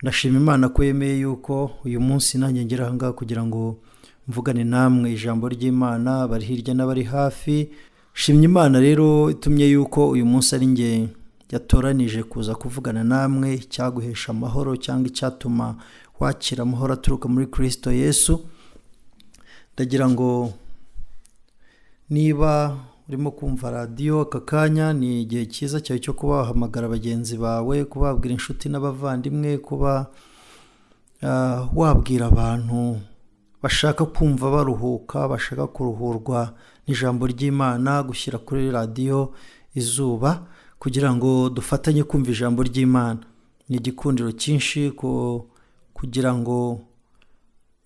Ndashima Imana ko yemeye yuko uyu munsi nanjye ngera aha ngaha kugira ngo mvugane namwe ijambo ry'Imana, bari hirya n'abari hafi. Shimye Imana rero itumye yuko uyu munsi ari nge yatoranije kuza kuvugana namwe cyaguhesha amahoro cyangwa icyatuma wakira amahoro aturuka muri Kristo Yesu. Ndagira ngo niba urimo kumva radio aka kanya, ni igihe cyiza cyawe cyo kuba wahamagara bagenzi bawe, kubabwira inshuti n'abavandimwe, kuba wabwira abantu bashaka kumva baruhuka, bashaka kuruhurwa n'ijambo ry'Imana, gushyira kuri radio izuba kugira ngo dufatanye kumva ijambo ry'Imana. Ni igikundiro cyinshi kugira ngo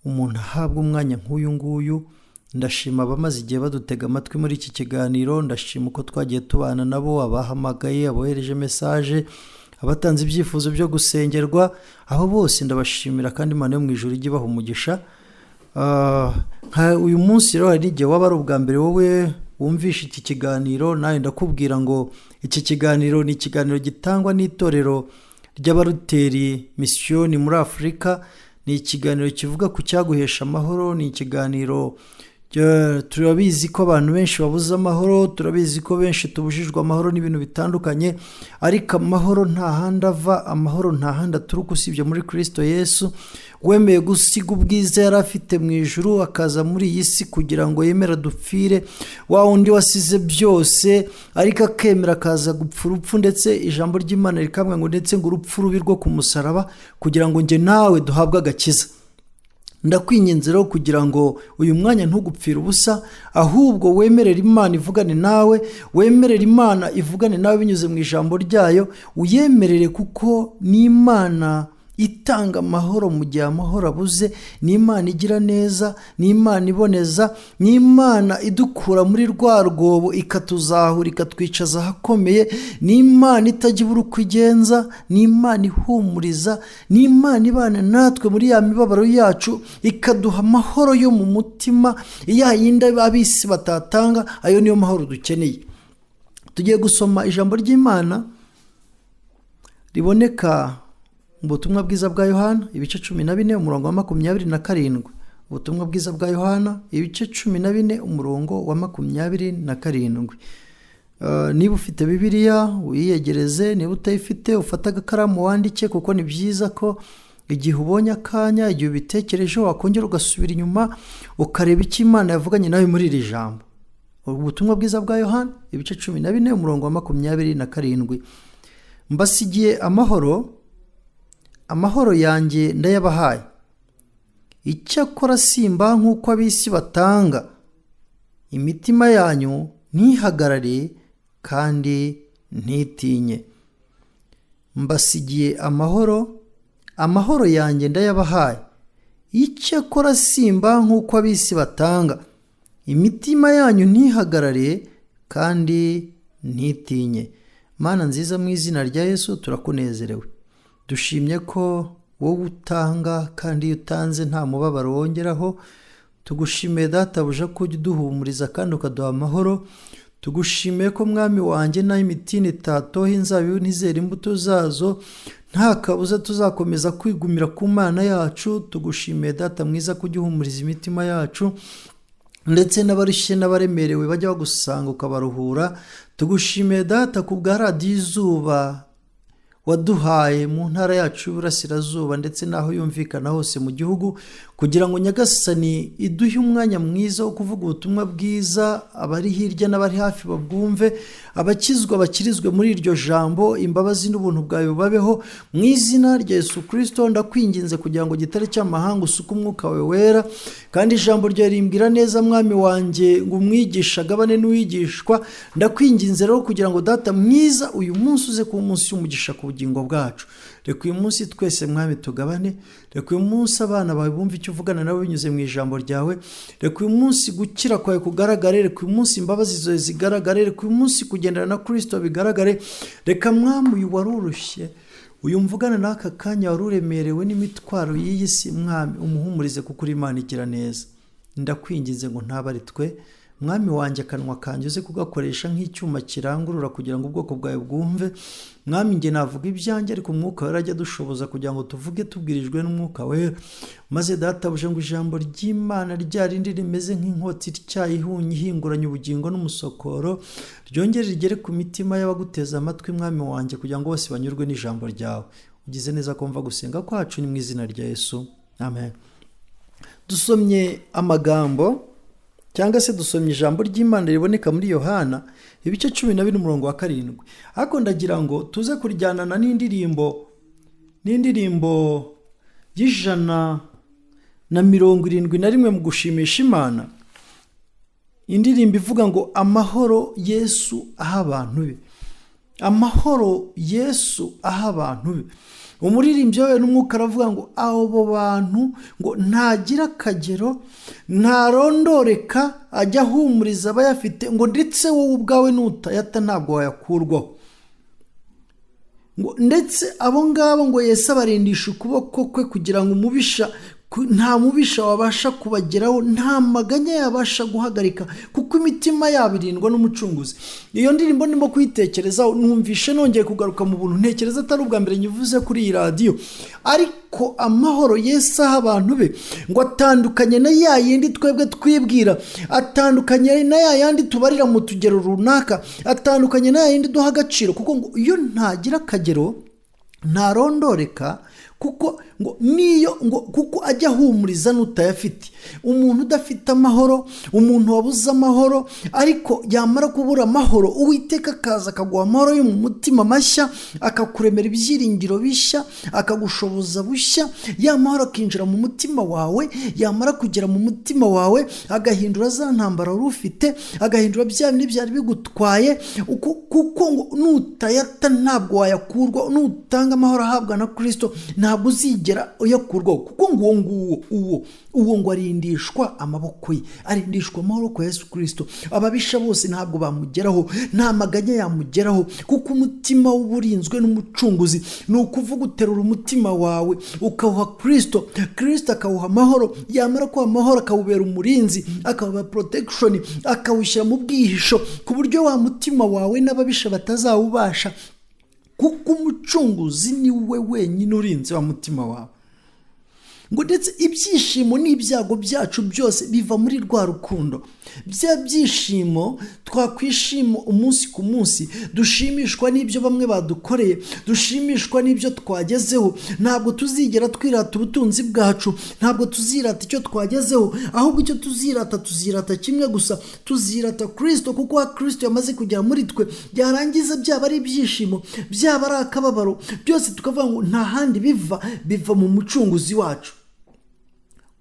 umuntu ahabwe umwanya nk'uyu nguyu. Ndashima abamaze igihe badutega amatwi muri iki kiganiro, ndashima uko twagiye tubana nabo, abahamagaye, abohereje message, abatanze ibyifuzo byo gusengerwa, abo bose ndabashimira kandi Imana yo mu ijuru ijye ibaha umugisha. Uyu munsi rero hari igihe waba ari ubwa mbere wowe wumvisha iki kiganiro, nawe ndakubwira ngo iki kiganiro ni ikiganiro gitangwa n'itorero ry'abaruteri misiyoni muri Afurika. Ni ikiganiro kivuga ku cyaguhesha amahoro, ni ikiganiro turabizi ko abantu benshi babuze amahoro, turabizi ko benshi tubujijwe amahoro n'ibintu bitandukanye, ariko amahoro nta handi ava, amahoro nta handi aturuka usibye muri Kristo Yesu wemeye gusiga ubwiza yari afite mu ijuru akaza muri iyi si kugira ngo yemera dupfire, wa wundi wasize byose ariko akemera akaza gupfa urupfu, ndetse ijambo ry'Imana rikamwe ngo ndetse ngo urupfu rubi rwo ku musaraba kugira ngo nge nawe duhabwe agakiza. Ndakwinginze rero kugira ngo uyu mwanya ntugupfire ubusa, ahubwo wemerera Imana ivugane nawe, wemerera Imana ivugane nawe binyuze mu ijambo ryayo, uyemerere kuko ni Imana itanga amahoro mu gihe amahoro abuze, ni Imana igira neza, ni Imana iboneza, ni Imana idukura muri rwa rwobo ikatuzahura ikatwicaza ahakomeye, ni Imana itajya ibura uko igenza, ni Imana ihumuriza, ni Imana ibana natwe muri ya mibabaro yacu ikaduha amahoro yo mu mutima, ya yindi ab'isi batatanga. Ayo niyo mahoro dukeneye. Tugiye gusoma ijambo ry'Imana riboneka mu butumwa bwiza bwa Yohana ibice 14 umurongo wa 27. Ubutumwa bwiza bwa Yohana ibice 14 umurongo wa 27. Niba ufite Bibiliya uyiyegereze, niba utayifite ufata agakaramu wandike, kuko ni byiza ko igihe ubonye akanya, igihe ubitekereje wakongera ugasubira inyuma ukareba icyo Imana yavuganye nawe muri iri jambo. Ubutumwa bwiza bwa Yohana ibice 14 umurongo wa 27. Mbasigiye amahoro yanjye ndayabahaye, icyakora simba nk'uko ab'isi batanga. Imitima yanyu ntihagarare kandi ntitinye. Mbasigiye amahoro yanjye ndayabahaye, icyakora simba nk'uko ab'isi batanga. Imitima yanyu ntihagarare kandi ntitinye. Mana nziza, mu izina rya Yesu turakunezerewe, dushimye ko wowe utanga kandi iyo utanze nta mubabaro wongeraho. Tugushimiye databuja ko ujya uduhumuriza kandi ukaduha amahoro. Tugushimiye ko mwami wanjye naho imitini itatoha inzabibu ntizera imbuto zazo, nta kabuza tuzakomeza kwigumira ku Mana yacu. Tugushimiye data mwiza ko ujya uhumuriza imitima yacu, ndetse n'abarushye n'abaremerewe bajya bagusanga ukabaruhura. Tugushimiye data ku bwa radiyo izuba waduhaye mu ntara yacu y'Uburasirazuba ndetse naho yumvikana hose mu gihugu, kugira ngo Nyagasani iduhe umwanya mwiza wo kuvuga ubutumwa bwiza, abari hirya n'abari hafi babwumve, abakizwa bakirizwe muri iryo jambo, imbabazi n'ubuntu bwawe babeho mu izina rya Yesu Kristo. Ndakwinginze kugira ngo gitare cy'amahanga usuke umwuka wawe wera, kandi ijambo ryawe rimbwira neza mwami wanjye ngo umwigisha agabane n'uwigishwa. Ndakwinginze rero kugira ngo data mwiza uyu munsi uze ku munsi w'umugisha ku bugingo bwacu. Reka uyu munsi twese mwami tugabane, reka uyu munsi abana bawe bumve icyo uvugana nabo binyuze mu ijambo ryawe, reka uyu munsi gukira kwawe kugaragare, reka uyu munsi imbabazi zawe zigaragare, reka uyu munsi kugendana na Kristo bigaragare. Reka mwami uyu warurushye, uyu mvugana n'aka kanya waruremerewe n'imitwaro y'iyi si mwami umuhumurize, kuko uri Imana igira neza. Ndakwinginze ngo ntabari twe, mwami wanjye akanwa kanjye uze kugakoresha nk'icyuma kirangurura kugira ngo ubwoko bwawe bwumve. Mwami njye navuga ibyanjye ariko umwuka wera ajya dushoboza kugira ngo tuvuge tubwirijwe n'umwuka wera. Maze databuje ngo ijambo ry'Imana rya rindi rimeze nk'inkota icyayihunye ihinguranya ubugingo n'umusokoro ryongere rigere ku mitima y'abaguteza amatwi mwami wanjye kugira ngo bose banyurwe n'ijambo ryawe. Ugize neza kumva gusenga kwacu ni mu izina rya Yesu. Amen. Dusomye amagambo cyangwa se dusomye ijambo ry'Imana riboneka muri Yohana ibice 12 umurongo wa 7. Ariko ndagira ngo tuze kuryanana n'indirimbo y'171 mu gushimisha Imana. Indirimbo ivuga ngo amahoro Yesu aha abantu be. Amahoro Yesu aha abantu be. Umuririmbyi wawe n'umwuka aravuga ngo abo bantu ngo ntagira akagero ntarondoreka ajya ahumuriza abayafite ngo ndetse wowe ubwawe nutayata ntabwo wayakurwaho. Ngo ndetse abo ngabo ngo Yesu abarindisha ukuboko kwe kugira ngo nta mubisha wabasha kubageraho, nta maganya yabasha guhagarika kuko imitima yabo irindwa n'umucunguzi. Iyo ndirimbo ndimo kuyitekerezaho numvishe nongeye kugaruka mu buntu ntekereza atari ubwa mbere nyivuze kuri iyi radio. Ariko amahoro Yesu aha abantu be ngo atandukanye na ya yindi twebwe twibwira, atandukanye na ya yandi tubarira mu tugero runaka, atandukanye na ya yindi duha agaciro kuko ngo iyo ntagira akagero ntarondoreka kuko ngo niyo ngo kuko ajya ahumuriza nutayafite. Umuntu udafite amahoro, umuntu wabuze amahoro, ariko yamara kubura amahoro Uwiteka akaza akaguha amahoro yo mu mutima mashya, akakuremera ibyiringiro bishya, akagushoboza bushya. Ya mahoro akinjira mu mutima wawe, yamara kugera mu mutima wawe agahindura za ntambara wari ufite, agahindura bya bindi byari bigutwaye kuko ngo nutayata ntabwo wayakurwa. Nutanga amahoro ahabwa na Kristo ntabwo uzigera uyakurwaho kuko uwo ngo arindishwa amaboko ye, arindishwa amaboko ya Yesu Kristo. Ababisha bose ntabwo bamugeraho, nta maganya yamugeraho kuko umutima w'uburinzwe n'umucunguzi. Ni ukuvuga uterura umutima wawe ukawuha Kristo, Kristo akawuha amahoro, yamara kuha amahoro akawubera umurinzi, akawuha protection, akawushyira mu bwihisho ku buryo wa mutima wawe n'ababisha batazawubasha kuko umucunguzi ni we wenyine urinze wa mutima wawe. Ngo ndetse ibyishimo n'ibyago byacu byose biva muri rwa rukundo. Bya byishimo twakwishima umunsi ku munsi, dushimishwa n'ibyo bamwe badukoreye, dushimishwa n'ibyo twagezeho. Ntabwo tuzigera twirata ubutunzi bwacu, ntabwo tuzirata icyo twagezeho, ahubwo icyo tuzirata kimwe gusa, tuzirata Kristo kuko Kristo yamaze kugera muri twe. Byarangiza byaba ari ibyishimo, byaba ari akababaro, byose tukavuga ngo nta handi biva mu mucunguzi wacu.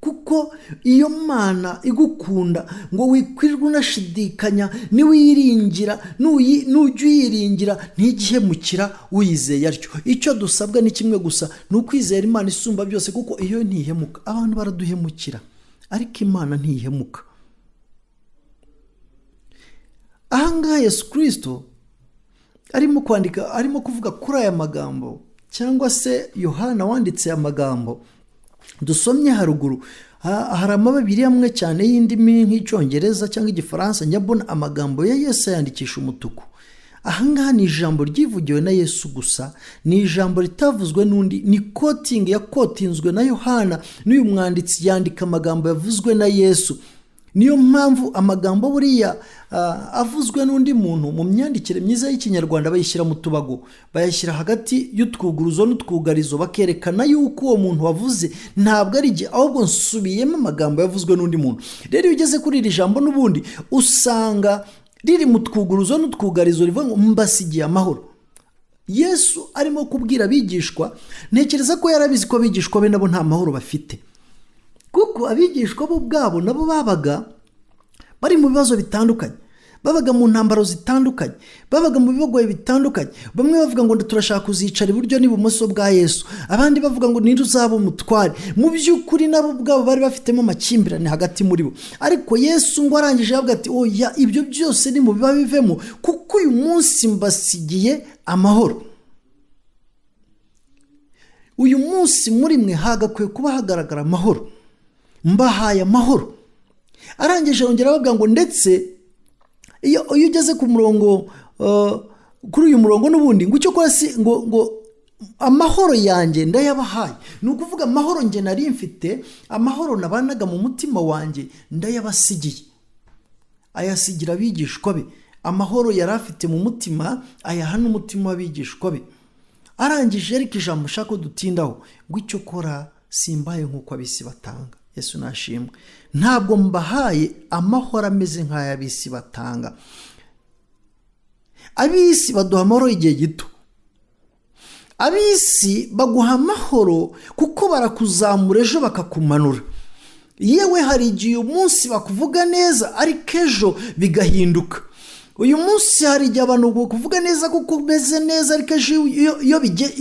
Kuko iyo Mana igukunda ngo wikwirirwa unashidikanya, niwiringira nujya uyiringira ntigihemukira uyizeye atyo. Icyo dusabwa ni kimwe gusa, ni ukwizera Imana isumba byose kuko iyo ntihemuka. Abantu baraduhemukira ariko Imana ntihemuka. Ahangaha Yesu Kristo arimo kwandika, arimo kuvuga kuri aya magambo, cyangwa se Yohana wanditse aya magambo dusomye haruguru. Hari amababiri amwe cyane y'indimi nk'icyongereza cyangwa igifaransa njyabona amagambo ya Yesu yandikisha umutuku. Ahangaha ni ijambo ryivugiwe na Yesu gusa, ni ijambo ritavuzwe n'undi, ni quoting yakotinzwe na Yohana, n'uyu mwanditsi yandika amagambo yavuzwe na Yesu. Niyo mpamvu amagambo buriya avuzwe n'undi muntu mu myandikire myiza y'Ikinyarwanda bayishyira mu tubago, bayashyira hagati y'utwuguruzo n'utwugarizo, bakerekana yuko uwo muntu wavuze ntabwo ari jye, ahubwo nsubiyemo amagambo yavuzwe n'undi muntu. Rero iyo ugeze kuri iri jambo n'ubundi usanga riri mu twuguruzo n'utwugarizo rivuga ngo mbasigiye amahoro. Yesu arimo kubwira abigishwa, ntekereza ko yarabizi ko abigishwa be nabo nta mahoro bafite, kuko abigishwa bo ubwabo nabo babaga bari mu bibazo bitandukanye, babaga mu ntambaro zitandukanye, babaga mu bibagoye bitandukanye. Bamwe bavuga ngo turashaka kuzicara iburyo n'ibumoso bwa Yesu, abandi bavuga ngo ninde uzaba umutware. Mu by'ukuri nabo ubwabo bari bafitemo amakimbirane hagati muri bo, ariko Yesu ngo arangije avuga ati oya, ibyo byose ni mu biba bivemo kuko uyu munsi mbasigiye amahoro. Uyu munsi muri mwe hagakwiye kuba hagaragara amahoro, mbahaye amahoro. arangije yongera avuga ngo ndetse iyo ugeze ku murongo kuri uyu murongo n'ubundi ngo icyo kora si ngo amahoro yanjye ndayabahaye, ni ukuvuga amahoro njye nari mfite, amahoro nabanaga mu mutima wanjye ndayabasigiye, ayasigira abigishwa be. Amahoro yari afite mu mutima ayaha n'umutima w'abigishwa be. Arangije ariko ijambo ushaka ko dutindaho ngo icyo kora simbaye nk'uko ab'isi batanga. Yesu nashimwe. Ntabwo mbahaye amahoro ameze nk'ay'ab'isi batanga. Ab'isi baduha amahoro igihe gito, ab'isi baguha amahoro kuko barakuzamura ejo bakakumanura. Yewe hari igihe uyu munsi bakuvuga neza ariko ejo bigahinduka. Uyu munsi hari igihe abantu kuvuga neza kuko umeze neza ariko ejo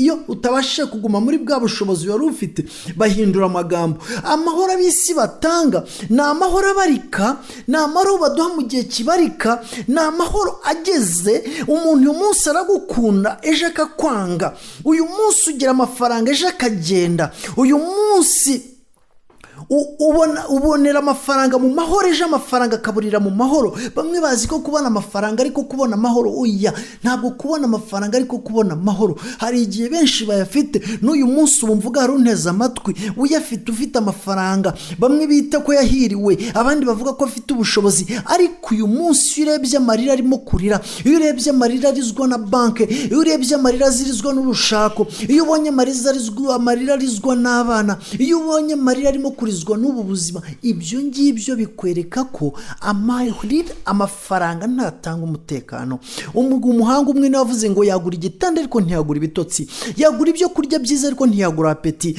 iyo utabashije kuguma muri bwa bushobozi wari ufite bahindura amagambo. Amahoro ab'isi batanga ni amahoro abarika, ni amahoro baduha mu gihe kibarika, ni amahoro ageze. Umuntu uyu munsi aragukunda ejo akakwanga, uyu munsi ugira amafaranga ejo akagenda, uyu munsi ubonera amafaranga mu mahoro ejo amafaranga akaburira mu mahoro. Bamwe bazi ko kubona amafaranga ariko kubona amahoro, oya, ntabwo kubona amafaranga ariko kubona amahoro. Hari igihe benshi bayafite, n'uyu munsi ubu mvuga harunteza amatwi uyafite, ufite amafaranga. Bamwe bita ko yahiriwe, abandi bavuga ko afite ubushobozi, ariko uyu munsi iyo urebye amarira arimo kurira, iyo urebye amarira arizwa na banke, iyo urebye amarira azirizwa n'urushako, iyo ubonye amarira arizwa n'abana, iyo ubonye amarira arimo kurizwa n'ubu buzima, ibyo ngibyo bikwereka ko amafaranga ntatanga umutekano. Umuhanga umwe niwe wavuze ngo yagura igitanda ariko ntiyagura ibitotsi, yagura ibyo kurya byiza ariko ntiyagura apeti,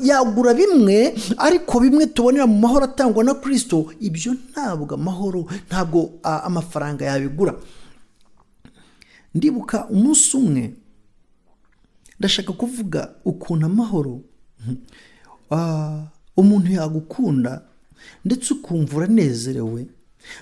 yagura bimwe ariko bimwe tubonera mu mahoro atangwa na Kristo. Ibyo ntabwo amahoro, ntabwo amafaranga yabigura. Ndibuka umunsi umwe ndashaka kuvuga ukuntu amahoro umuntu yagukunda ndetse ukumva uranezerewe,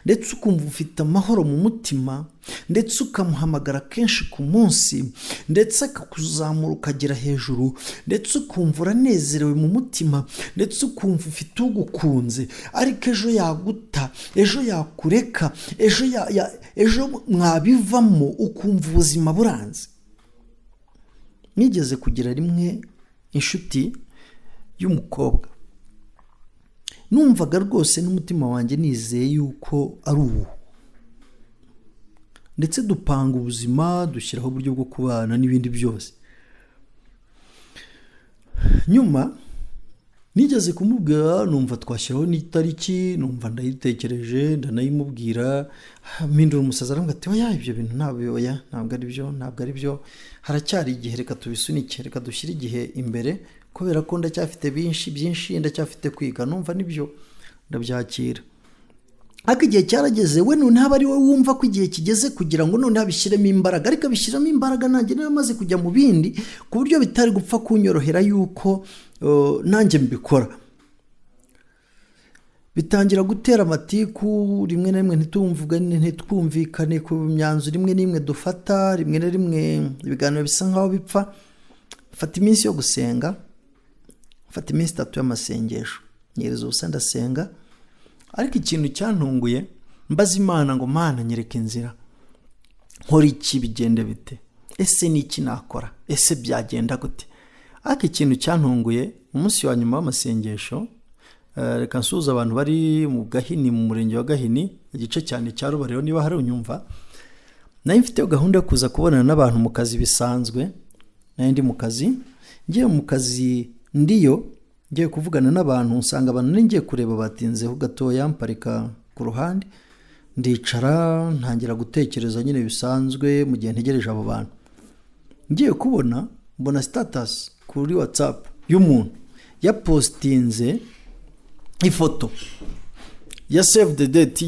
ndetse ukumva ufite amahoro mu mutima, ndetse ukamuhamagara kenshi ku munsi, ndetse akakuzamura ukagera hejuru, ndetse ukumva uranezerewe mu mutima, ndetse ukumva ufite ugukunze, ariko ejo yaguta, ejo yakureka, ejo mwabivamo ukumva ubuzima buranze. Nigeze kugira rimwe inshuti y'umukobwa, numvaga rwose n'umutima wanjye nizeye yuko ari ubu, ndetse dupanga ubuzima, dushyiraho uburyo bwo kubana n'ibindi byose. Nyuma nigeze kumubwira, numva twashyiraho n'itariki, numva ndayitekereje, ndanayimubwira, mpindura umusaza arambwira ati oya, ibyo bintu ntabwo ari byo, haracyari igihe, reka tubisunike, reka dushyire igihe imbere, kubera ko ndacyafite byinshi ndacyafite kwiga. Numva nibyo ndabyakira, ariko igihe cyarageze, we none haba ari we wumva ko igihe kigeze kugira ngo none abishyiremo imbaraga, ariko abishyiramo imbaraga nanjye naramaze kujya mu bindi ku buryo bitari gupfa kunyorohera yuko nanjye mbikora. Bitangira gutera amatiku, rimwe na rimwe ntitwumvikane ku myanzuro imwe n'imwe dufata, rimwe na rimwe ibiganiro bisa nkaho bipfa. Fata iminsi yo gusenga, fata iminsi 3 y'amasengesho, nyereza ubusa ndasenga, ariko ikintu cyantunguye, mbaza Imana ngo Mana nyereka inzira, nkora iki, bigende bite, ese ni iki nakora, ese byagenda gute? Ariko ikintu cyantunguye, umunsi wa nyuma w'amasengesho, reka nsuhuza abantu bari mu Gahini, mu murenge wa Gahini, igice cyane cya Rubariro, niba hari unyumva. Nari mfite gahunda yo kuza kubonana n'abantu mu kazi bisanzwe, nari ndi mu kazi, ngiye mu kazi ngiye kuvugana n'abantu, nsanga abantu ngiye kureba batinzeho gatoya, mparika ku ruhande, ndicara ntangira gutekereza nyine bisanzwe mu gihe ntegereje abo bantu. Ngiye kubona mbona status kuri WhatsApp y'umuntu yapostinze ifoto ya save the date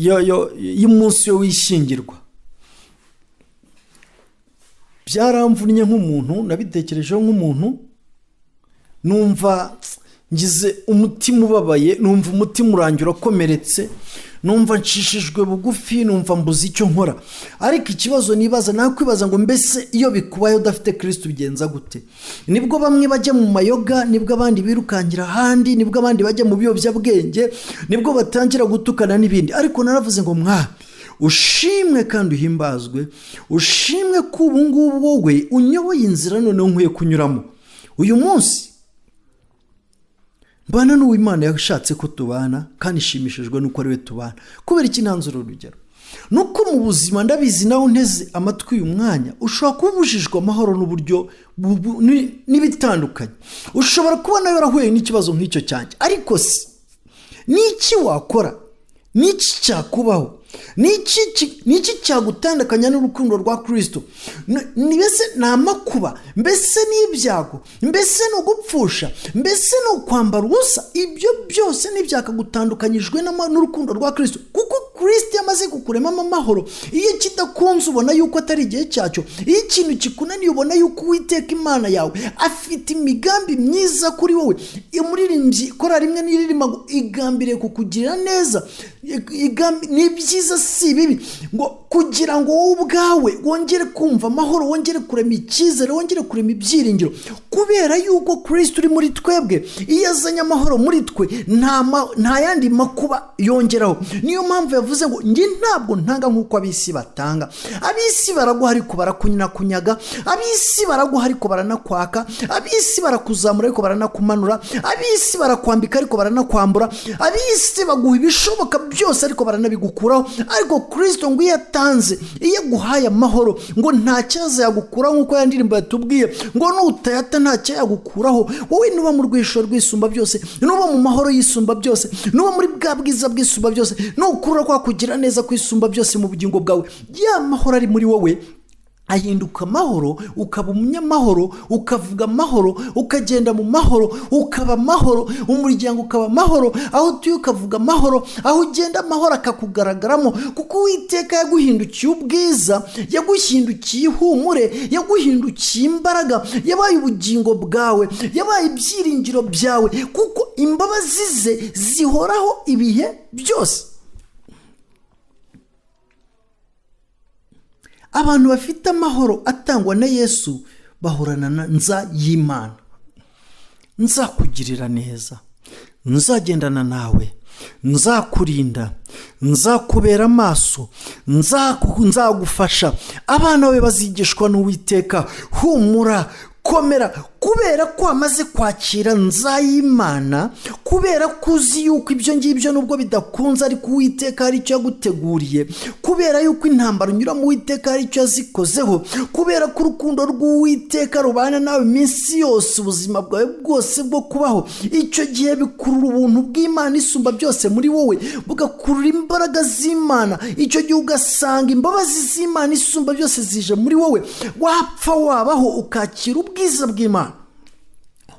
y'umunsi wo wishingirwa. Byaramvunnye nk'umuntu, nabitekerejeho nk'umuntu, numva ngize umutima ubabaye, numva umutima urangira komeretse, numva nshishijwe bugufi, numva mbuze icyo nkora. Ariko ikibazo nibaza nakwibaza ngo mbese iyo bikubaye udafite Kristo bigenza gute? Nibwo bamwe bajya mu mayoga, nibwo abandi birukangira ahandi, nibwo abandi bajya mu biyobyabwenge, nibwo batangira gutukana n'ibindi. Ariko naravuze ngo ushimwe kandi uhimbazwe, ushimwe ko ubu ngubu wowe unyoboye inzira none nkwiye kunyuramo. Uyu munsi mbana n'Uwimana yashatse ko tubana kandi ishimishijwe nuko ari we tubana. Kubera iki nanzura urugero? Nuko mu buzima ndabizi nawe unteze amatwi uyu mwanya ushobora kubujijwe amahoro n'uburyo n'ibitandukanye. Ushobora kuba nawe warahuye n'ikibazo nk'icyo cyanjye, ariko si niki wakora? Niki cyakubaho? Niki cyagutandukanya n'urukundo rwa Kristo? Mbese ni amakuba, mbese ni ibyago, mbese no gupfusha, mbese no kwambara ubusa? Ibyo byose ntibyakagutandukanyijwe n'urukundo rwa Kristo, kuko Kristo yamaze kukuremamo amahoro. Iyo kidakunze ubona yuko atari igihe cyacyo, iyo ikintu kikunaniye ubona yuko Uwiteka Imana yawe afite imigambi myiza kuri wowe. Umuririmbyi kora rimwe n'iririmba ngo igambire kukugirira neza, ni byiza si bibi, ngo kugira ngo wowe ubwawe wongere kumva amahoro, wongere kurema icyizere, wongere kurema ibyiringiro. Kubera yuko Kristo uri muri twebwe, iyo azanye amahoro muri twe nta yandi makuba yongeraho. Niyo mpamvu yavuze ngo njye ntabwo ntanga nk'uko ab'isi batanga. Ab'isi baraguha ariko barakunyaga, ab'isi baraguha ariko baranakwaka, ab'isi barakuzamura ariko baranakumanura, ab'isi barakwambika ariko baranakwambura, ab'isi baguha ibishoboka byose ariko baranabigukuraho. Ariko Kristo ngo iyo atanze, iyo aguhaye amahoro, ngo nta cyaza yagukuraho, nk'uko ya ndirimbo yatubwiye ngo nutayata nta cyo yagukuraho. Wowe nuba mu rwisho rwisumba byose, nuba mu mahoro yisumba byose, nuba muri bwa bwiza bwisumba byose, nukurura kwa kugira neza kwisumba byose mu bugingo bwawe, ya mahoro ari muri wowe ahinduka amahoro, ukaba umunyamahoro, ukavuga amahoro, ukagenda mu mahoro, ukaba amahoro, umuryango ukaba amahoro, aho utuye ukavuga amahoro, aho ugenda amahoro akakugaragaramo. Kuko Uwiteka yaguhindukiye ubwiza, yaguhindukiye ihumure, yaguhindukiye imbaraga, yabaye ubugingo bwawe, yabaye ibyiringiro byawe, kuko imbabazi ze zihoraho ibihe byose. Abantu bafite amahoro atangwa na Yesu bahorana na nza y'Imana. Nzakugirira neza, nzagendana nawe, nzakurinda, nzakubera amaso, nzagufasha. Abana bawe bazigishwa n'Uwiteka. Humura, komera, kubera ko amaze kwakira nza y'Imana, kubera ko uzi yuko ibyo ngibyo nubwo bidakunze ariko Uwiteka hari icyo yaguteguriye, kubera yuko intambara unyura mu Uwiteka hari icyo yazikozeho, kubera ko urukundo rw'Uwiteka rubana nawe iminsi yose, ubuzima bwawe bwose bwo kubaho. Icyo gihe bikurura ubuntu bw'Imana isumba byose muri wowe, bugakurura imbaraga z'Imana. Icyo gihe ugasanga imbabazi z'Imana isumba byose zije muri wowe, wapfa wabaho ukakira ubwiza bw'Imana.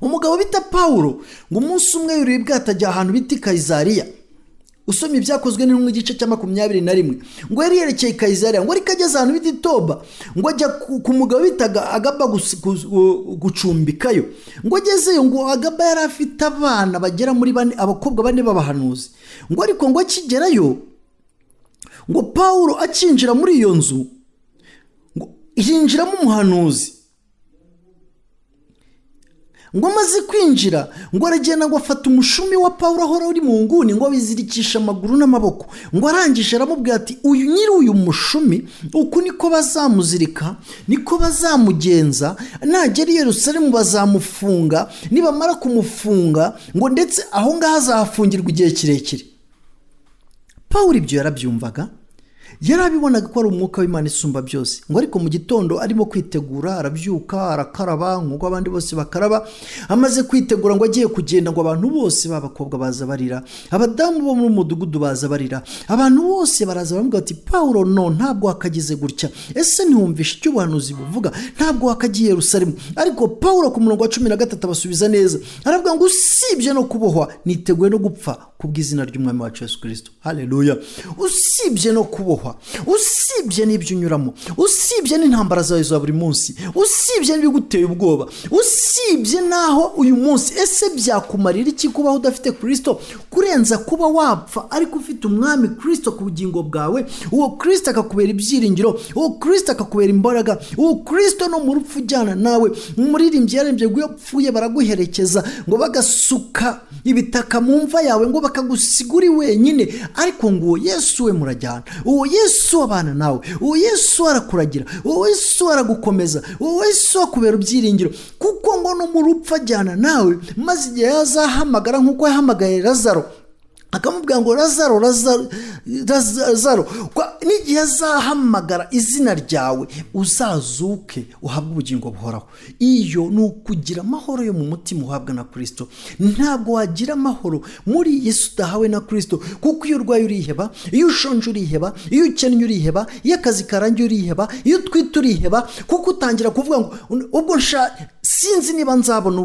Umugabo bita Pawulo ngo umunsi umwe yuriye ubwato ajya ahantu bita Kayisariya. Usoma Ibyakozwe n'Intumwa igice cya 21, ngo yari yerekeye Kayisariya, ngo ariko ageze ahantu bita Toba, ngo ajya ku mugabo bitaga Agaba gucumbikayo. Ngo agezeyo, ngo Agaba yari afite abana bagera muri 4, abakobwa 4 b'abahanuzi. Ngo ariko ngo akigerayo, ngo Pawulo akinjira muri iyo nzu, ngo hinjiramo umuhanuzi. Ngo amaze kwinjira, ngo aragenda ngo afata umushumi wa Pawulo ahora uri mu nguni, ngo bizirikisha amaguru n'amaboko. Ngo arangije aramubwira ati uyu mushumi uku niko bazamuzirika, niko bazamugenza, nagera i Yerusalemu bazamufunga, nibamara kumufunga ngo ndetse aho ngaho azahafungirwa igihe kirekire. Pawulo ibyo yarabyumvaga, yarabibonaga ko ari umwuka w'Imana isumba byose. Ngo ariko mu gitondo arimo kwitegura, arabyuka, arakaraba nk'uko abandi bose bakaraba. Amaze kwitegura ngo agiye kugenda, ngo abantu bose b'abakobwa baza barira, abadamu bo mu mudugudu baza barira, abantu bose baraza baramubwira ati Pawulo ntabwo wakagize gutya, ese ntiwumvishe icyo ubuhanuzi buvuga? Ntabwo wakagiye Yerusalemu. Ariko Pawulo ku murongo wa 13 basubiza neza, aravuga ngo usibye no kubohwa niteguye no gupfa kubw'izina ry'umwami wacu Yesu Kristo. Haleluya. Usibye no kubohwa, usibye n'ibyo unyuramo, usibye n'intambara zawe za buri munsi, usibye n'ibiguteye ubwoba, usibye naho uyu munsi ese byakumarira iki kubaho udafite Kristo kurenza kuba wapfa ariko ufite umwami Kristo ku bugingo bwawe? Uwo Kristo akakubera ibyiringiro, uwo Kristo akakubera imbaraga, uwo Kristo no mu rupfu ujyana nawe. Umuririmbyi yarembye ngo iyo upfuye baraguherekeza, ngo bagasuka ibitaka mu mva yawe, ngo bakagusigura wenyine, ariko ngo Yesu we murajyana. Uwo Yesu abana nawe, uwo Yesu arakuragira, uwo Yesu aragukomeza, uwo Yesu akubera ibyiringiro, kuko ngo no mu rupfu ajyana nawe, maze igihe yazahamagara nk'uko yahamagaye Lazaro akamubwira ngo Lazaro n'igihe azahamagara izina ryawe uzazuke uhabwe ubugingo buhoraho. Iyo ni ukugira amahoro yo mu mutima uhabwa na Kristo. Ntabwo wagira amahoro muri Yesu udahawe na Kristo, kuko iyo urwaye uriheba, iyo ushonje uriheba, iyo ukennye uriheba, iyo akazi karangiye uriheba, iyo utwite uriheba, kuko utangira kuvuga ngo ubwo sinzi niba nzabona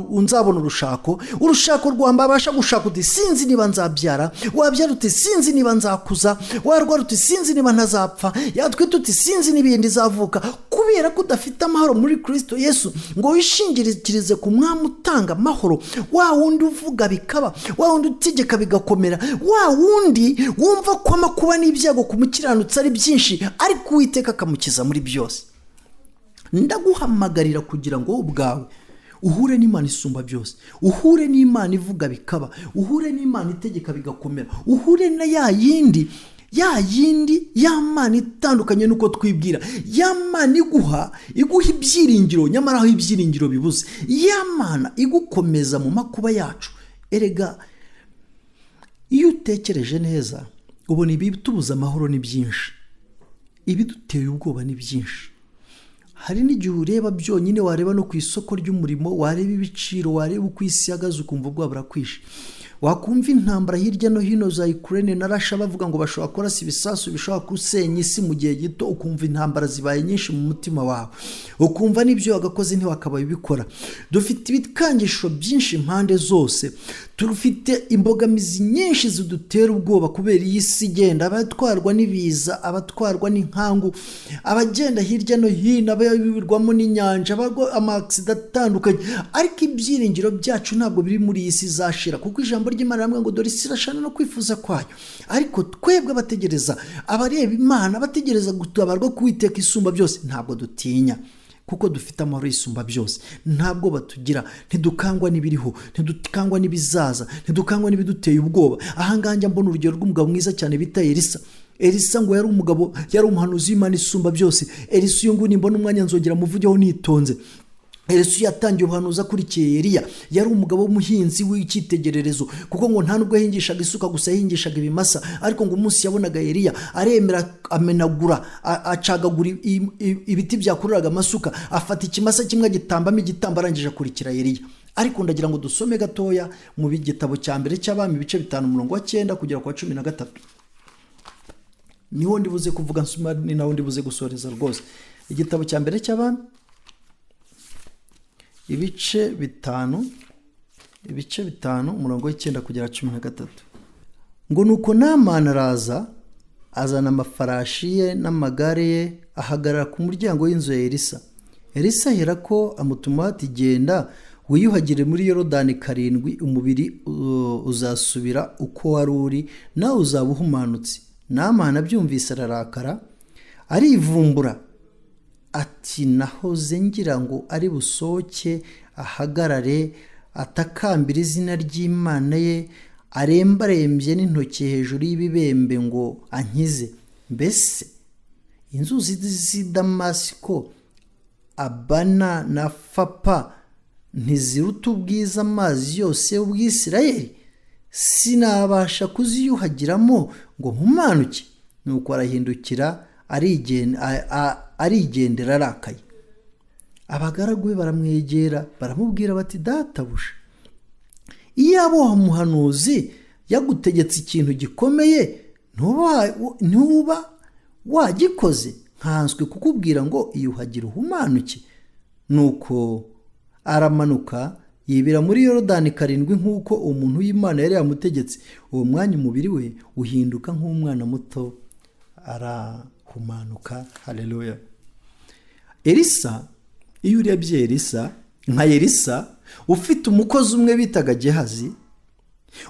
urushako rwambabasha gushaka, uti sinzi niba nzabyara, wabyara uti sinzi niba nzakuza, warwara uti sinzi niba ntazapfa, yatwite uti sinzi n'ibindi zavuka, kubera ko udafite amahoro muri Kristo Yesu. Ngo wishingikirize ku mwami utanga amahoro, wa wundi uvuga bikaba, wa wundi utegeka bigakomera, wa wundi wumva ko amakuba n'ibyago ku mukiranutsi ari byinshi ariko Uwiteka akamukiza muri byose. Ndaguhamagarira kugira ngo ubwawe uhure n'Imana isumba byose, uhure n'Imana ivuga bikaba, uhure n'Imana itegeka bigakomera, uhure na ya yindi ya Mana itandukanye nuko twibwira, ya Mana iguha ibyiringiro nyamara aho ibyiringiro bibuze, ya Mana igukomeza mu makuba yacu. Erega iyo utekereje neza ubona ibitubuza amahoro ni byinshi, ibiduteye ubwoba ni byinshi. Hari n'igihe ureba byonyine, wareba no ku isoko ry'umurimo, wareba ibiciro, wareba uko isi ihagaze ukumva ubwoba burakwishe. Wakumva intambara hirya no hino za Ukraine na Russia bavuga ngo bashobora kurasa ibisasu bishobora gusenya isi mu gihe gito, ukumva intambara zibaye nyinshi mu mutima wawe, ukumva n'ibyo wagakoze ntiwakabaye ubikora. Dufite ibikangisho byinshi impande zose, turufite imbogamizi nyinshi zidutera ubwoba kubera iyi si igenda, abatwarwa n'ibiza, abatwarwa n'inkangu, abagenda hirya no hino, abayibirwamo n'inyanja, amaksida atandukanye. Ariko ibyiringiro byacu ntabwo biri muri iyi si izashira, kuko ijambo ry'Imana ramwe ngo dore isi irashana no kwifuza kwayo. Ariko twebwe abategereza, abareba Imana, abategereza gutabarwa k'Uwiteka isumba byose, ntabwo dutinya, kuko dufite amahoro yisumba byose. Ntabwo batugira, ntidukangwa n'ibiriho, ntidukangwa n'ibizaza, ntidukangwa n'ibiduteye ubwoba. Ahanganja mbona urugero rw'umugabo mwiza cyane bita Elisa ngo yari umugabo, yari umuhanuzi w'Imana isumba byose. Elisa uyu nguyu nimbona umwanya nzongera muvugeho nitonze. Elisa yatangiye ubuhanuzi akurikiye Eliya, yari umugabo w'umuhinzi w'icyitegererezo, kuko ngo nta nubwo yahingishaga isuka gusa, yahingishaga ibimasa. Ariko ngo umunsi yabonaga Eliya aremera, amenagura, acagagura ibiti byakururaga amasuka, afata ikimasa kimwe agitambamo igitambo, arangije akurikira Eliya. Ariko ndagira ngo dusome gatoya mu gitabo cya mbere cy'Abami ibice 5:9 kugera ku 13. Niho ndibuze kuvuga nsuma, ni naho ndibuze gusoreza rwose. Igitabo cya mbere cy'Abami ibice 5 umurongo w'9 kugera 13. Ngo nuko Namani araza, azana amafarashi ye n'amagare ye, ahagarara ku muryango w'inzu ya Elisa. Elisa aherako amutuma ati, genda wiyuhagire muri Yorodani 7, umubiri uzasubira uko wari uri, nawe uzaba uhumanutse. Namani abyumvise ararakara, arivumbura ati, nahoze ngira ngo ari busohoke ahagarare atakambira izina ry'Imana ye, arembarembye n'intoki hejuru y'ibibembe ngo ankize. Mbese inzuzi z'i Damasiko, Abana na Fapa ntiziruta ubwiza amazi yose y'Ubwisirayeli? Sinabasha kuziyuhagiramo ngo mpumanuke. Nuko arahindukira arigendera arakaye. Abagaragu be baramwegera baramubwira bati, databuja, iyaba wa muhanuzi yagutegetse ikintu gikomeye ntuba wagikoze, nkanswe kukubwira ngo iyuhagire uhumanuke. Nuko aramanuka yibira muri Yorodani 7 nk'uko umuntu w'Imana yari yamutegetse. Uwo mwanya umubiri we uhinduka nk'umwana muto, arahumanuka. Haleluya. Elisa, iyo urebye Elisa nka Elisa ufite umukozi umwe bitaga Gehazi,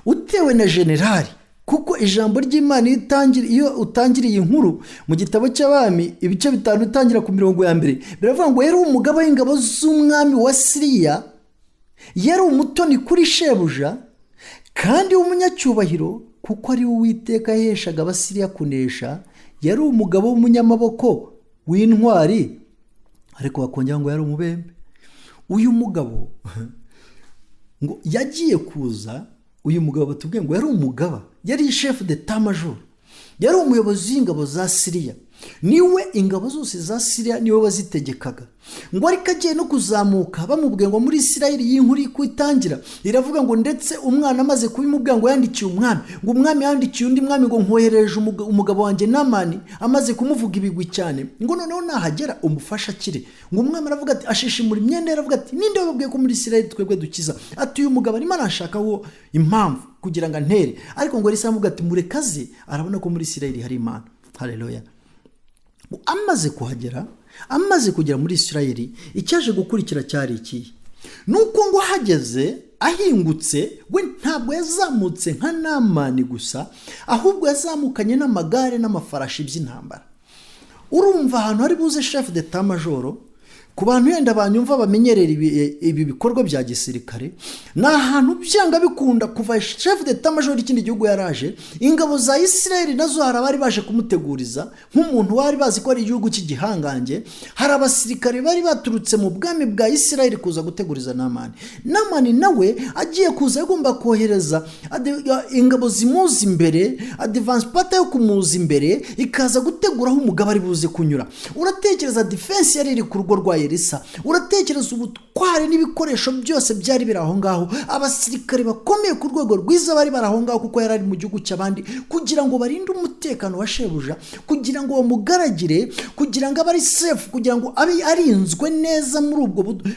utewe na generali, kuko ijambo ry'Imana iyo utangiriye inkuru mu gitabo cy'Abami ibice 5 utangira ku 1 biravuga ngo yari umugaba w'ingabo z'umwami wa Siriya, yari umutoni kuri shebuja kandi w'umunyacyubahiro, kuko ari Uwiteka yaheshaga Abasiriya kunesha. Yari umugabo w'umunyamaboko w'intwari, ariko bakongera ngo yari umubembe. Uyu mugabo ngo yagiye kuza, uyu mugabo batubwiye ngo yari umugaba, yari chef d'état major, yari umuyobozi w'ingabo za Siriya, niwe ingabo zose za Siriya niwe wazitegekaga. Ngo ariko agiye no kuzamuka, bamubwiye ngo muri Isirayeli y'inkuru ikutangira iravuga ngo ndetse umwana amaze kubimubwira ngo yandikiye umwami, ngo umwami yandikiye undi mwami ngo nkohereje umugabo wanjye Namani, amaze kumuvuga ibigwi cyane, ngo noneho nahagera umufasha akire. Ngo umwami aravuga ati ashishimura imyenda, aravuga ati ninde wababwiye ko muri Isirayeli twebwe dukiza? Ati uyu mugabo arimo arashakaho impamvu kugira ngo antere. Ariko ngo Elisa aravuga ati murekaze, arabona ko muri Isirayeli hari Imana. Haleluya. Amaze kuhagera, amaze kugera muri Isirayeli, icyaje gukurikira cyari iki? Nuko ngo hageze ahingutse, we ntabwo yazamutse nka Namani gusa, ahubwo yazamukanye n'amagare n'amafarashi by'intambara. Urumva ahantu hari buze chef d'état major, ku bantu yenda banyumva bamenyerera ibi bikorwa bya gisirikare, na ahantu byanga bikunda kuva chef d'état major ikindi gihugu yaraje, ingabo za Isirayeli nazo harabari baje kumuteguriza nk'umuntu wari bazi ko ari igihugu cy'igihangange. Hari abasirikare bari baturutse mu bwami bwa Isirayeli kuza guteguriza Namani. Namani nawe agiye kuza yagomba kohereza ingabo zimuzi imbere, advance party yo kumuzi imbere, ikaza guteguraho umugabo ari buze kunyura. Uratekereza defense yari iri ku rugo rwa Elisa, uratekereza ubutware n'ibikoresho byose byari biri aho ngaho, abasirikare bakomeye ku rwego rwiza bari bari aho ngaho, kuko yari ari mu gihugu cy'abandi, kugira ngo barinde umutekano wa shebuja, kugira ngo bamugaragire, kugira ngo abe ari safe, kugira ngo abe arinzwe neza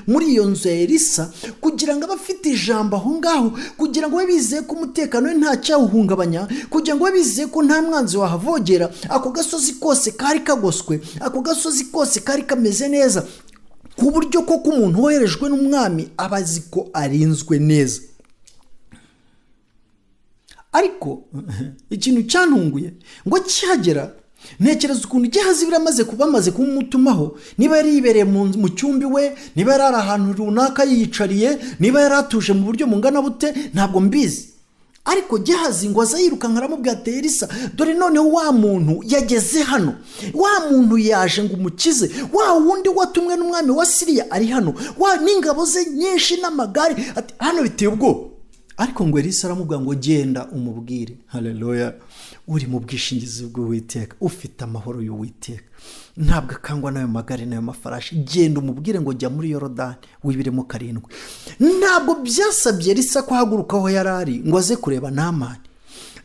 muri iyo nzu ya Elisa, kugira ngo abe afite ijambo aho ngaho, kugira ngo babe bizeye ko umutekano we nta cyawuhungabanya, kugira ngo babe bizeye ko nta mwanzi wahavogera. Ako gasozi kose kari kagoswe, ako gasozi kose kari kameze neza, ku buryo ko umuntu woherejwe n'umwami abazi ko arinzwe neza. Ariko ikintu cyantunguye ngo cyagera, ntekereza ukuntu Gehazi biramaze kubamaze kumutumaho, niba yari yibereye mu cyumbi we, niba yari ahantu runaka yiyicariye, niba yari atuje mu buryo mungana bute, ntabwo mbizi. Ariko Gehazi ngo azayirukanka aramubwira ati Elisa, dore noneho wa muntu yageze hano, wa muntu yaje ngo umukize, wa wundi watumwe n'umwami wa Siriya ari hano, wa n'ingabo ze nyinshi n'amagare, ati hano biteye ubwo. Ariko ngo Elisa aramubwira ngo genda umubwire. Haleluya. Uri mu bwishingizi bw'Uwiteka, ufite amahoro y'Uwiteka, ntabwo akangwa nayo magare nayo mafarashi. Genda umubwire ngo jya muri Yorodani wibiremo 7. Ntabwo byasabye Elisa kuhaguruka aho yarari ngo aze kureba Namani,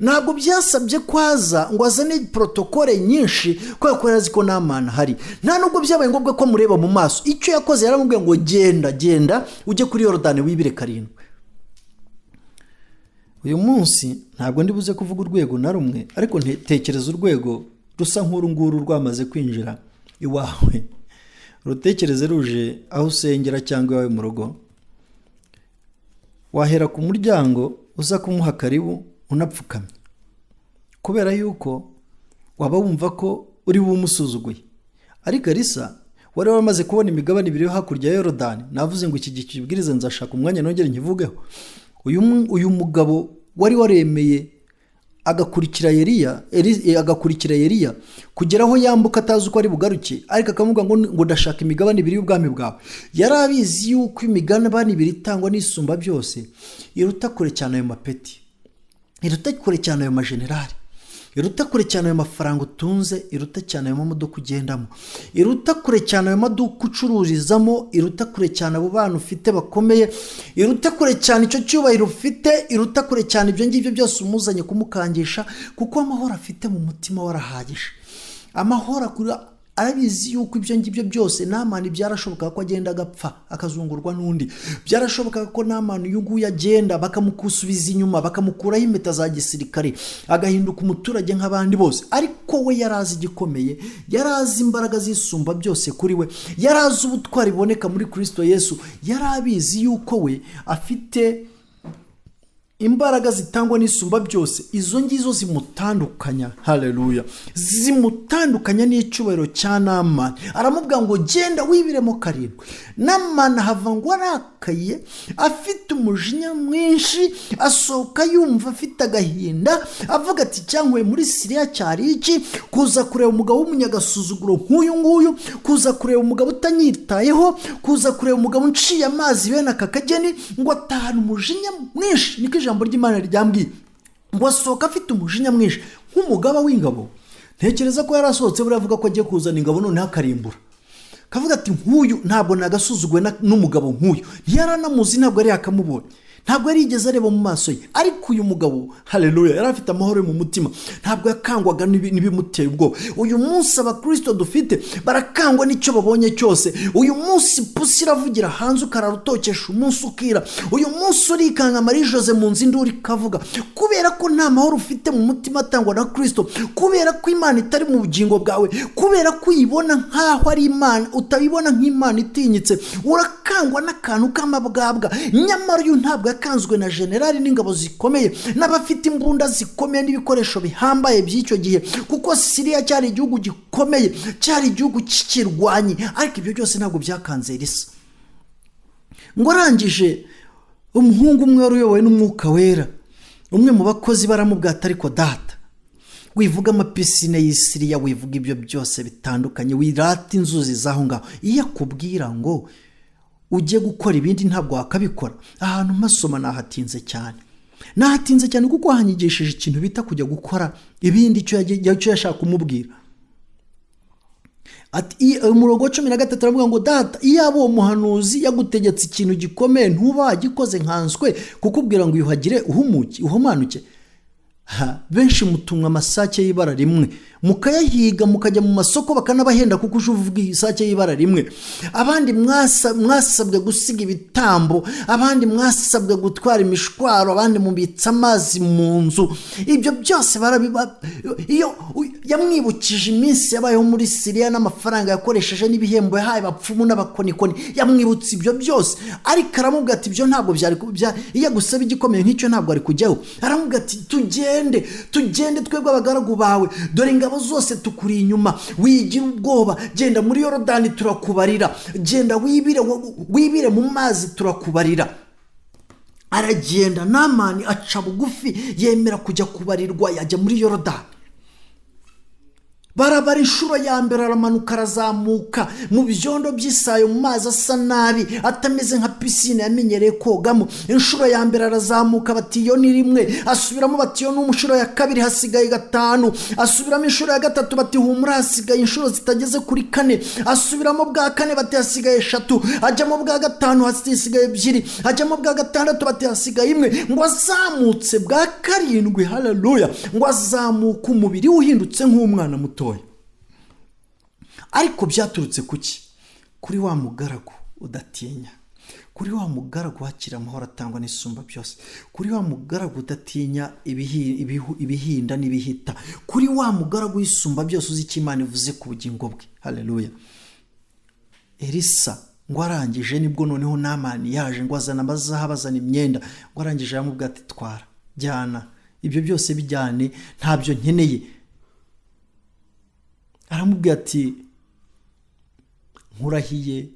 ntabwo byasabye kwaza ngo azane protokole nyinshi ko yarazi ko Namani hari, nta nubwo byabaye ngombwa ko mureba mu maso. Icyo yakoze yaramubwiye ngo genda ujye kuri Yorodani wibire 7. Uyu munsi ntabwo ndi buze kuvuga urwego na rumwe, ariko ntekereza urwego rusa nk'uru nguru rwamaze kwinjira iwawe. Rutekereze ruje aho usengera cyangwa iwawe mu rugo, wahera ku muryango uza kumuha karibu unapfukamye, kubera yuko waba wumva ko uri bumusuzuguye. Ariko Elisa wari wamaze kubona imigabane 2 hakurya ya Yorodani. Navuze ngo iki gikibwiriza nzashaka umwanya nongere nkivugeho. Uyu mugabo wari waremeye agakurikira Eliya kugera aho yambuka atazi uko ari bugaruke, ariko akamuga ngo ndashaka imigabane 2 y'ubwami bwawe. Yari abizi yuko imigabane 2 itangwa n'isumba byose iruta kure cyane ayo mapeti, iruta kure cyane ayo majenerali, iruta kure cyane ayo mafaranga utunze, iruta cyane ayo mamodoka ugendamo, iruta kure cyane ayo maduka ucururizamo, iruta kure cyane abo bantu ufite bakomeye, iruta kure cyane icyo cyubahiro ufite, iruta kure cyane ibyo ngibyo byose umuzanye kumukangisha, kuko amahoro afite mu mutima warahagije. Amahoro arabizi yuko ibyo ngibyo byose Namani byarashoboka ko agenda agapfa akazungurwa n'undi, byarashoboka ko Namani yuguye agenda bakamukusubiza inyuma bakamukuraho impeta za gisirikare agahinduka umuturage nk'abandi bose, ariko we yarazi igikomeye, yarazi imbaraga zisumba byose kuri we, yarazi ubutwari buboneka muri Kristo Yesu, yarabizi yuko we afite imbaraga zitangwa n'isumba byose. Izo ngizo zimutandukanya, haleluya, zimutandukanya n'icyubahiro cya Namani. Aramubwira ngo genda wibiremo karindwi. Namani hava ngo arakaye afite umujinya mwinshi, asohoka yumva afite agahinda, avuga ati cyankwe muri Siriya cyari iki, kuza kureba umugabo w'umunyagasuzuguro nk'uyu nguyu, kuza kureba umugabo utanyitayeho, kuza kureba umugabo unciye amazi bene aka kageni, ngo atahana umujinya mwinshi. Niko ijambo ry'Imana ryambwiye ngo asohoka afite umujinya mwinshi nk'umugaba w'ingabo. Ntekereza ko yarasohotse buri avuga ko agiye kuzana ingabo noneho akarimbura, kavuga ati nk'uyu ntabwo nagasuzugwe n'umugabo nk'uyu, ntiyaranamuzi, ntabwo yari yakamubonye, ntabwo yari yigeze areba mu maso ye, ariko uyu mugabo, haleluya, yari afite amahoro mu mutima, ntabwo yakangwaga n'ibimuteye ubwoba. Uyu munsi abakristo dufite barakangwa n'icyo babonye cyose. Uyu munsi pusi iravugira hanze ukararutokesha umunsi ukira. Uyu munsi urikanga Marie Jose mu nzu induru ikavuga, kubera ko nta mahoro ufite mu mutima atangwa na Kristo, kubera ko Imana itari mu bugingo bwawe, kubera ko uyibona nk'aho ari Imana, utabibona nk'Imana itinyitse, urakangwa n'akantu k'amabwabwa. Nyamara uyu ntabwo yakanzwe na generali n'ingabo zikomeye n'abafite imbunda zikomeye n'ibikoresho bihambaye by'icyo gihe, kuko Siriya cyari igihugu gikomeye, cyari igihugu cy'ikirwanyi, ariko ibyo byose ntabwo byakanze Elisa. Ngo arangije umuhungu umwe wari uyobowe n'umwuka wera, umwe mu bakozi baramubwira ariko data, wivuga amapisine y'Isiriya, wivuga ibyo byose bitandukanye, wirata inzuzi zaho ngaho, iyo akubwira ngo ujye gukora ibindi ntabwo wakabikora. Ahantu masoma nahatinze cyane kuko hanyigishije ikintu bita kujya gukora ibindi icyo yashaka kumubwira. Ati umurongo wa 13 aravuga ngo data, iyo abo muhanuzi yagutegetse ikintu gikomeye ntuba wagikoze nkanswe kukubwira ngo yuhagire uhumanuke. Benshi mutumwa amasake y'ibara rimwe, mukayahiga mukajya mu masoko bakanabahenda kuko uje uvuga isake y'ibara rimwe. Abandi mwasabwe gusiga ibitambo, abandi mwasabwe gutwara imishwaro, abandi mubitsa amazi mu nzu. Ibyo byose iyo yamwibukije iminsi yabayeho muri Siriya n'amafaranga yakoresheje n'ibihembo yahaye abapfumu n'abakonikoni, yamwibutse ibyo byose. Ariko aramubwira ati ibyo ntabwo byari iyo gusaba igikomeye nk'icyo ntabwo ari kujyaho. Aramubwira ati tugende twebwe abagaragu bawe, dore ingabo zose tukuri inyuma, wigira ubwoba, genda muri Yorodani turakubarira, genda wibire mu mazi turakubarira. Aragenda, Namani aca bugufi yemera kujya kubarirwa, yajya muri Yorodani. Barabara inshuro ya mbere aramanuka arazamuka mu byondo by'isayo mu mazi asa nabi atameze nka pisine yamenyereye kogamo. Inshuro ya mbere arazamuka batiyo ni rimwe, asubiramo batiyo n'umushuro ya kabiri hasigaye 5, asubiramo inshuro ya gatatu bati humura hasigaye inshuro zitageze kuri 4, asubiramo bwa 4 bati hasigaye 3, ajyamo bwa 5 hasigaye 2, ajyamo bwa 6 bati hasigaye 1. Ngo azamutse bwa 7, haleluya, ngo azamuka umubiri uhindutse nk'umwana muto. Ariko byaturutse kuki? Kuri wa mugaragu udatinya, kuri wa mugaragu wakira amahoro atangwa n'isumba byose, kuri wa mugaragu udatinya ibihinda n'ibihita, kuri wa mugaragu w'isumba byose uzi icyo Imana ivuze ku bugingo bwe, haleluya. Elisa ngo arangije nibwo noneho Namani yaje ngo azana amazaha, azana imyenda, ngo arangije yamubwira ati twara, jyana ibyo byose bijyane, ntabyo nkeneye. Aramubwira ati nkurahiye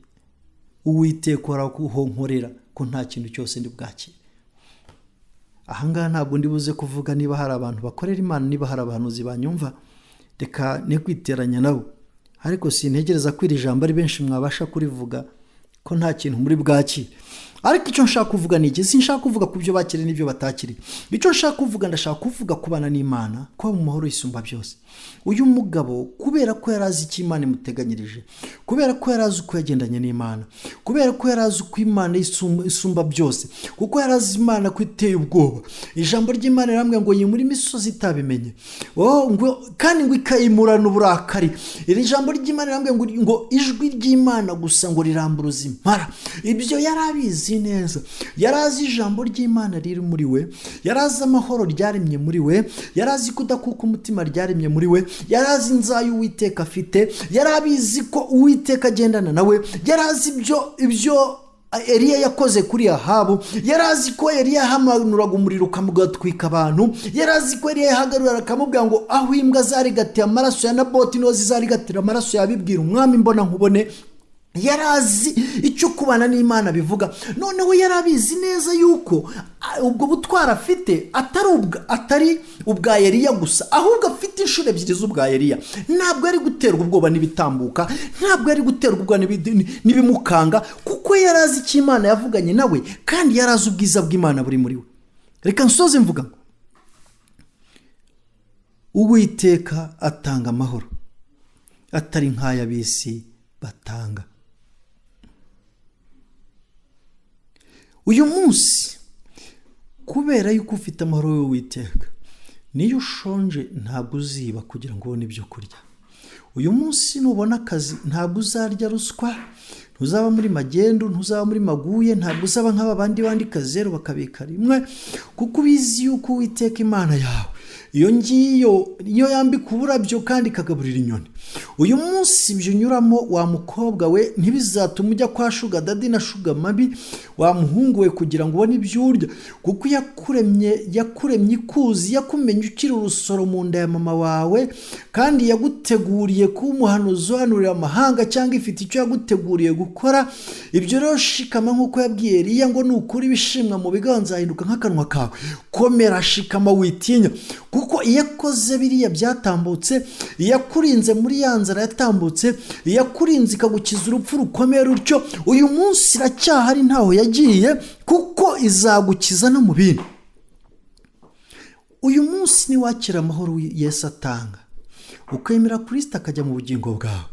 Uwiteka arakuhonkorera ko nta kintu cyose ndi bwakire. Ahangaha ntabwo ndi buze kuvuga niba hari abantu bakorera Imana, niba hari abantu zibanyumva, reka ne kwiteranya nabo, ariko sintegereza ko iri jambo ari benshi mwabasha kurivuga ko nta kintu muri bwakire. ariko icyo nshaka kuvuga ni iki? Sinshaka kuvuga ku byo bakiriye n'ibyo batakiriye. Icyo nshaka kuvuga, ndashaka kuvuga kubana n'Imana, kuba mu mahoro yisumba byose. Uyu mugabo kubera ko yarazi icyo Imana imuteganyirije, kubera ko yarazi uko yagendanye n'Imana, kubera ko yarazi uko Imana isumba byose, kuko yarazi Imana ko iteye ubwoba. Ijambo ry'Imana riramubwira ngo yimura imisozi itabimenye, kandi ngo ikayimurana uburakari. Iri jambo ry'Imana riramubwira ngo ijwi ry'Imana gusa ngo riramburuza impara. Ibyo yarabizi neza. Yarazi ijambo ry'Imana riri muri we, yarazi amahoro ryaremye muri we, yarazi kudakuka umutima ryaremye muri we, yarazi inzayo Uwiteka afite, yarabizi ko Uwiteka agendana nawe, yarazi ibyo Eliya yakoze kuri Ahabu, yarazi ko Eliya yahamanuraga umuriro ukamugatwika abantu, yarazi ko Eliya yahagarura akamubwira ngo aho imbwa zarigatiye amaraso ya Naboti niho zizarigatira amaraso yabibwira umwami mbona nkubone. Yarazi icyo kubana n'Imana bivuga. Noneho yarabizi neza yuko ubwo butwara afite atari ubwa Eliya gusa, ahubwo afite inshuro ebyiri z'ubwa Eliya. Ntabwo ari guterwa ubwoba n'ibitambuka, ntabwo ari guterwa ubwoba n'ibimukanga, kuko yarazi icyo Imana yavuganye nawe, kandi yarazi ubwiza bw'Imana buri muri we. Reka nsoze mvuga ngo Uwiteka atanga amahoro atari nk'ay'ab'isi batanga. Uyu munsi kubera yuko ufite amahoro y'Uwiteka, niyo ushonje ntabwo uziba kugira ngo ubone ibyo kurya. Uyu munsi nubona akazi ntabwo uzarya ruswa, ntuzaba muri magendu, ntuzaba muri maguye, ntabwo uzaba nk'aba bandi bandika zero bakabika rimwe, kuko ubizi yuko Uwiteka Imana yawe iyo ngiyo yambika uburabyo kandi ikagaburira inyoni. Uyu munsi ibyo unyuramo wa mukobwa we ntibizatuma ujya kwa shuga dadi na shuga mabi, wa muhungu we, kugira ngo ubone ibyo urya, kuko yakuremye ikuzi, yakumenye ukiri urusoro mu nda ya mama wawe, kandi yaguteguriye kuba umuhanuzi uhanurira amahanga, cyangwa ifite icyo yaguteguriye gukora. Ibyo rero shikama nk'uko yabwiye Eliya ngo nukuri ibishimwa mu biganza nzahinduka nk'akanwa kawe. Komera, shikama, witinya, kuko iyo akoze biriya byatambutse, iyo akurinze muri ya nzara yatambutse, iyo akurinze ikagukiza urupfu rukomeye rutyo, uyu munsi iracyahari ntaho yagiye, kuko izagukiza no mu bindi. Uyu munsi niwakira amahoro Yesu atanga, ukemera Kristo akajya mu bugingo bwawe,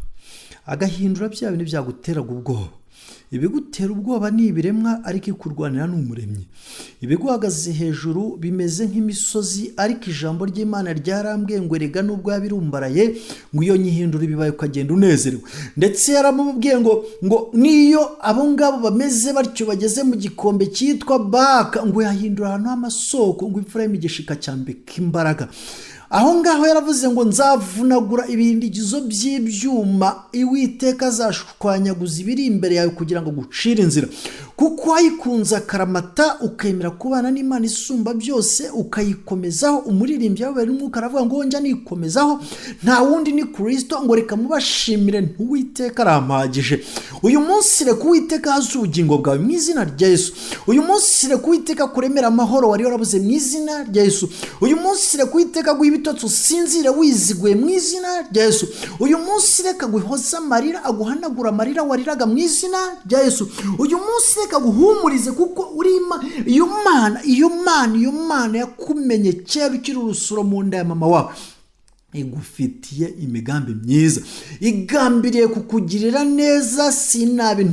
agahindura bya bintu byaguteraga ubwoba. Ibigutera ubwoba ni ibiremwa, ariko ikurwanira n'Umuremyi. Ibiguhagaze hejuru bimeze nk'imisozi, ariko ijambo ry'Imana ryarambwiye ngo erega nubwo yabirumbaraye ngo iyo nyihindura ibibaye ukagenda unezerewe. Ndetse yaramubwiye ngo niyo abo ngabo bameze batyo bageze mu gikombe cyitwa Baka, ngo yahindura ahantu h'amasoko, ngo imfura y'imigisha ikacyambika imbaraga. Aho ngaho yaravuze ngo nzavunagura ibindigizo by'ibyuma, Uwiteka azashwanyaguza ibiri imbere yawe kugira ngo gucire inzira. Kuko wayikunze akaramata, ukemera kubana n'Imana isumba byose, ukayikomezaho. Umuririmbyi wawe n'umwuka aravuga ngo njya nikomezaho, nta wundi ni Kristo, ngo reka mubashimire Uwiteka arampagije. Uyu munsi reka Uwiteka haze ubugingo bwawe mu izina rya Yesu. Uyu munsi reka Uwiteka kuremera amahoro wari warabuze mu izina rya Yesu. Uyu munsi reka Uwiteka guha ibitotsi usinzire wiziguye mu izina rya Yesu. Uyu munsi reka guhoza amarira, aguhanagura amarira wariraga mu izina rya Yesu. Uyu munsi reka guhumurize, kuko uri iyo Mana yakumenye kera ukiri urusoro mu nda ya mama wawe, igufitiye imigambi myiza, igambiriye kukugirira neza, sinabi.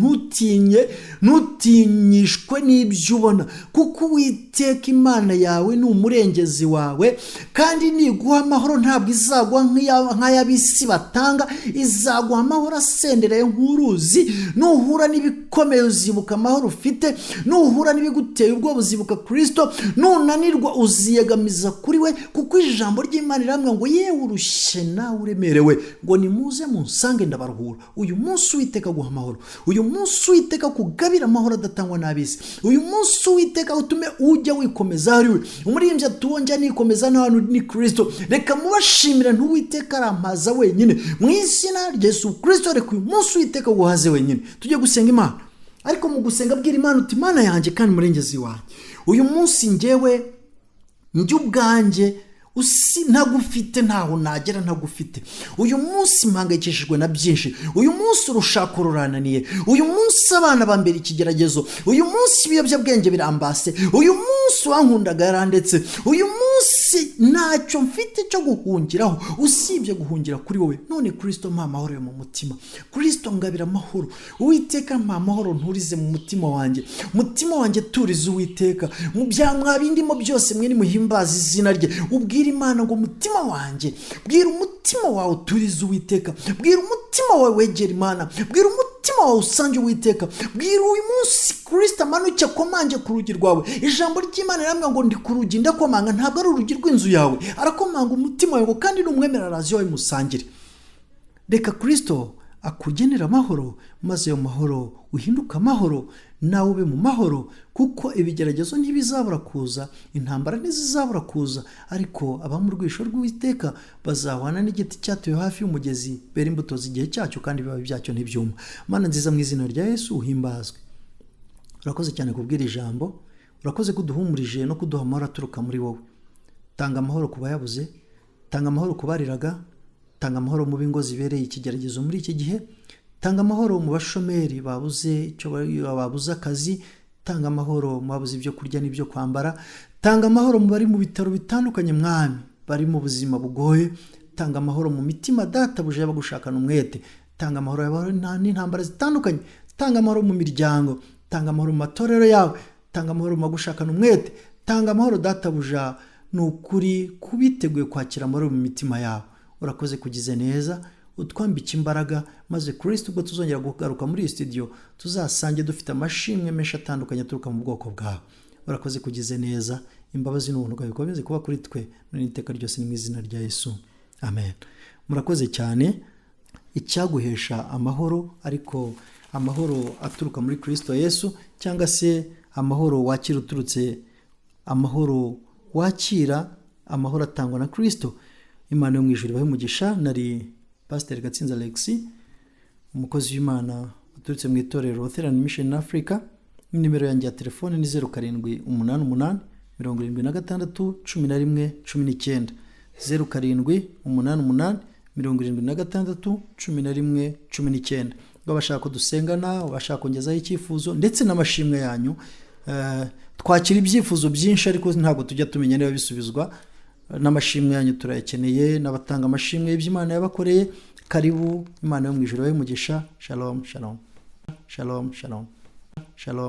Ntutinyishwe n'ibyo ubona, kuko Uwiteka Imana yawe ni umurengezi wawe, kandi niguha amahoro ntabwo izagwa nk'ay'ab'isi batanga, izaguha amahoro asendereye nk'uruzi. Nuhura n'ibikomeye uzibuka amahoro ufite, nuhura n'ibiguteye ubwoba uzibuka Kristo, nunanirwa uziyegamiza kuri we, kuko ijambo ry'Imana riramubwira ngo yewe urushye nawe uremerewe, ngo nimuze munsange ndabaruhura. Uyu munsi Uwiteka guha amahoro, uyu munsi Uwiteka kugabira amahoro adatangwa n'ab'isi, uyu munsi Uwiteka utume ujya wikomeza ari we. Umuririmbyi ati wongera nikomeza n'ahantu ni Kristo. Reka mubashimire Uwiteka arampaza wenyine mu izina rya Yesu Kristo. Reka uyu munsi Uwiteka guhaze wenyine. Tujye gusenga Imana, ariko mu gusenga bwira Imana uti Mana yanjye kandi murengezi wanjye, uyu munsi njye ubwanjye ntagufite ntaho nagera ntagufite. Uyu munsi mpangayikishijwe na byinshi, uyu munsi urushako rurananiye, uyu munsi abana bambera ikigeragezo, uyu munsi ibiyobyabwenge birambase, uyu munsi wankundaga yarandetse, uyu munsi ntacyo mfite cyo guhungiraho usibye guhungira kuri wowe. None Kristo mpa amahoro yo mu mutima, Kristo ngabira amahoro. Uwiteka mpa amahoro nturize mu mutima wanjye, mutima wanjye turize Uwiteka. Mu bya mwabindimo byose mwe nimuhimbaza izina rye. Ubwira Imana ngo mutima wanjye, bwira umutima wawe turize Uwiteka, bwira umutima wawe wegera Imana, bwira umutima wawe usange Uwiteka, bwira uyu munsi Kristo amanuke akomange ku rugi rwawe. Ijambo ry'Imana riramubwira ngo ndi ku rugi ndakomanga, ntabwo ari urugi rw'inzu yawe, arakomanga umutima wawe kandi n'umwemera arazi wawe musangire. Reka Kristo akugenera amahoro, maze ayo mahoro uhinduka amahoro, nawe ube mu mahoro, kuko ibigeragezo ntibizabura kuza, intambara ntizizabura kuza, ariko aba mu rwisho rw'Uwiteka bazahwana n'igiti cyatuye hafi y'umugezi, bera imbuto z'igihe cyacyo kandi bibabi byacyo ntibyuma. Mana nziza, mu izina rya Yesu uhimbazwe. Urakoze cyane kubwira ijambo, urakoze kuduhumurije no kuduha amahoro aturuka muri wowe. Tanga amahoro ku bayabuze, tanga amahoro ku bariraga, tanga amahoro mu bingo zibereye ikigeragezo muri iki gihe, tanga amahoro mu bashomeri babuze icyo babuze akazi, tanga amahoro mu babuze ibyo kurya n'ibyo kwambara, tanga amahoro mu bari mu bitaro bitandukanye mwami, bari mu buzima bugoye, tanga amahoro mu mitima data buje bagushakana umwete, tanga amahoro n'intambara zitandukanye, tanga amahoro mu miryango, tanga amahoro mu matorero yawe, tanga amahoro mu bagushakana umwete, tanga amahoro data buja n'ukuri kubiteguye kwakira amahoro mu mitima yawe. Urakoze kugize neza, utwambike imbaraga, maze Kristo ubwo tuzongera kugaruka muri studio tuzasange dufite amashimwe menshi atandukanye aturuka mu bwoko bwawe. Urakoze kugize neza, imbabazi n'ubuntu bwawe bikomeze kuba kuri twe n'iteka ryose mu izina rya Yesu, amen. Murakoze cyane. Icyaguhesha amahoro, ariko amahoro aturuka muri Kristo Yesu, cyangwa se amahoro wakira uturutse, amahoro wakira, amahoro atangwa na Kristo. Imana yo mu ijuru ibahe umugisha. Nari Pastor Gatsinzi Alexis, umukozi w'Imana uturutse mu itorero Lutheran Mission Africa. Nimero yanjye ya telefone ni 0788 76 11 19, 0788 76 11 19. Ngo bashaka kudusengana, bashaka kongezaho icyifuzo ndetse n'amashimwe yanyu. Twakira ibyifuzo byinshi ariko ntabwo tujya tumenya niba bisubizwa. N'amashimwe yanyu turayakeneye, n'abatanga amashimwe y'Imana yabakoreye. Karibu, Imana yo mu ijuru ibahe umugisha. Shalom shalom, shalom shalom, shalom.